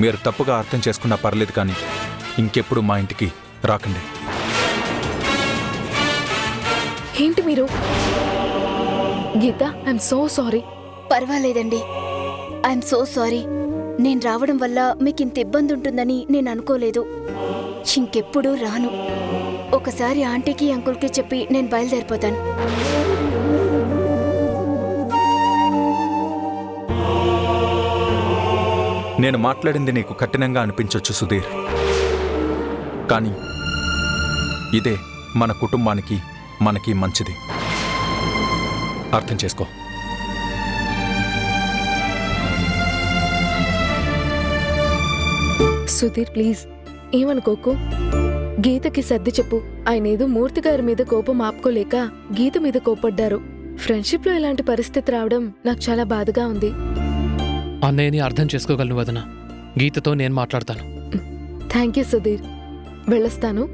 మీరు తప్పుగా అర్థం చేసుకున్నా పర్లేదు, కానీ ఇంకెప్పుడు మా ఇంటికి రాకండి. ఏంటి మీరు? గీత, ఐఎమ్ సో సారీ. పర్వాలేదండి, ఐఎమ్ సో సారీ. నేను రావడం వల్ల మీకు ఇంత ఇబ్బంది ఉంటుందని నేను అనుకోలేదు. ఇంకెప్పుడు రాను. ఒకసారి ఆంటీకి అంకుల్కి చెప్పి నేను బయలుదేరిపోతాను. నేను మాట్లాడింది నీకు కఠినంగా అనిపించొచ్చు సుధీర్, కానీ ఇదే మన కుటుంబానికి మనకి మంచిది. అర్థం చేసుకో. సుధీర్ ప్లీజ్ ఏమనుకోకు. గీతకి సర్ది చెప్పు. ఆయన ఏదో మూర్తి గారి మీద కోపం ఆపుకోలేక గీత మీద కోపడ్డారు. ఫ్రెండ్షిప్ లో ఇలాంటి పరిస్థితి రావడం నాకు చాలా బాధగా ఉంది. అన్నయ్యని అర్థం చేసుకోగలను వదన. గీతతో నేను మాట్లాడతాను. Thank you Sudheer. వెళ్ళొస్తాను.